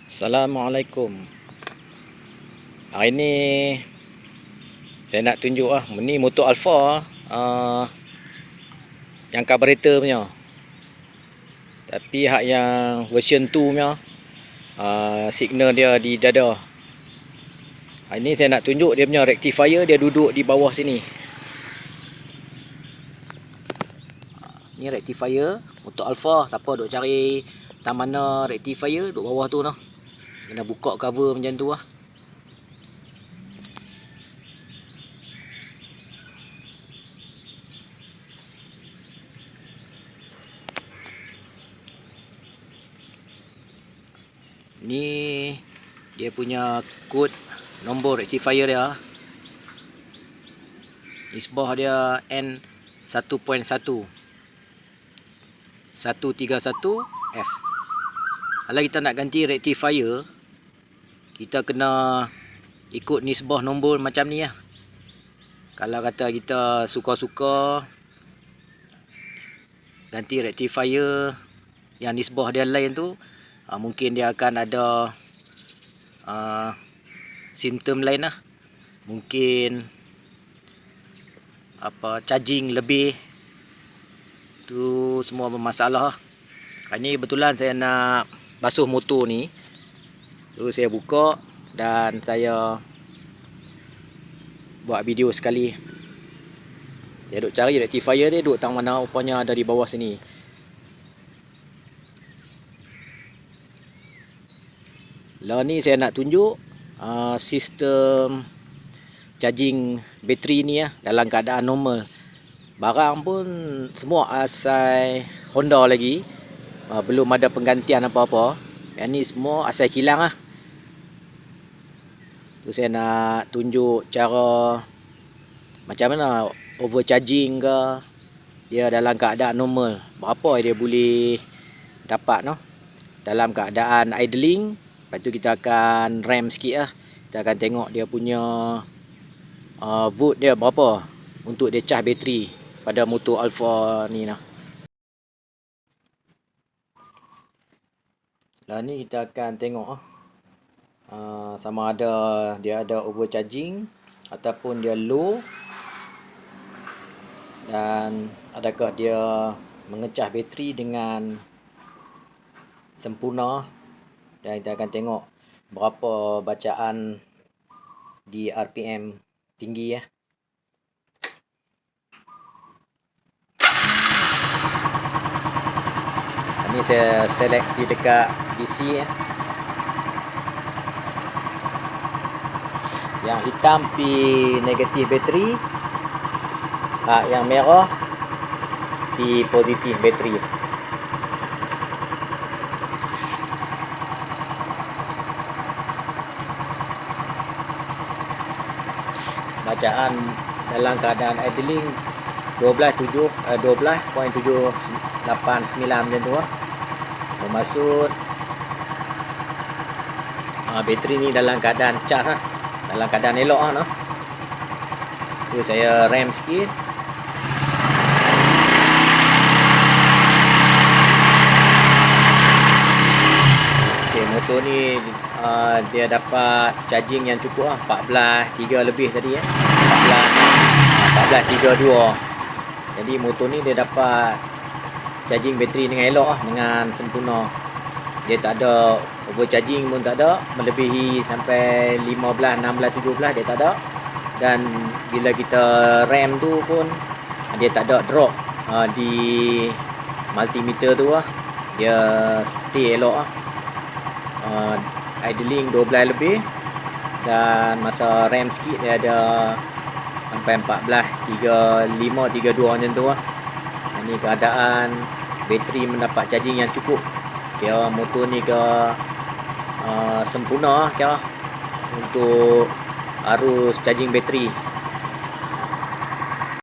Assalamualaikum. Hari ni saya nak tunjuk ni motor Alfa yang carburetor punya. Tapi hak yang version 2 punya signal dia di dada. Hari ni saya nak tunjuk dia punya rectifier, dia duduk di bawah sini. Ni rectifier motor Alfa. Siapa duk cari tak mana rectifier, duk bawah tu noh. Kena buka cover macam tu lah. Ni dia punya kod nombor rectifier dia. Nisbah dia N1.1 131F. Kalau kita nak ganti rectifier, kita kena ikut nisbah nombor macam ni lah. Kalau kata kita suka-suka ganti rectifier yang nisbah dia lain tu, mungkin dia akan ada simptom lain lah. Mungkin charging lebih, tu semua bermasalah. Ini kebetulan saya nak basuh motor ni, tu saya buka dan saya buat video sekali. Saya duk cari rectifier dia duk tang mana, rupanya ada di bawah sini. Lah ni saya nak tunjuk sistem charging bateri ni dalam keadaan normal. Barang pun semua asal Honda lagi, belum ada penggantian apa-apa. Yang ni semua asal kilang lah. Tu saya nak tunjuk cara macam mana overcharging ke, dia dalam keadaan normal, berapa dia boleh dapat noh. Dalam keadaan idling, lepas tu kita akan rem sikit lah. Kita akan tengok dia punya volt dia berapa untuk dia charge bateri pada motor Alfa ni nah. Lah ni kita akan tengok sama ada dia ada overcharging ataupun dia low, dan adakah dia mengecas bateri dengan sempurna. Dan kita akan tengok berapa bacaan di RPM tinggi ya. Ini saya select di dekat DC ya. Yang hitam pi negatif bateri, yang merah pi positif bateri. Bacaan dalam keadaan idling 12.789 macam tu lah. Bermaksud bateri ni dalam keadaan charge lah, dalam keadaan elok lah noh. Tu saya rem sikit. Okay, motor ni dia dapat charging yang cukup lah, 14.3 lebih tadi ya. 14.32. Jadi motor ni dia dapat charging bateri dengan elok lah, dengan sempurna. Dia tak ada overcharging pun tak ada, melebihi sampai 15, 16, 17 dia tak ada. Dan bila kita rem tu pun dia tak ada drop di multimeter tu lah. Dia stay elok lah. Idling 12 lebih, dan masa rem sikit dia ada sampai 14, 35, 32 macam tu lah. Ini keadaan bateri mendapat charging yang cukup. Kira motor ni ke sempurna kira untuk arus charging bateri.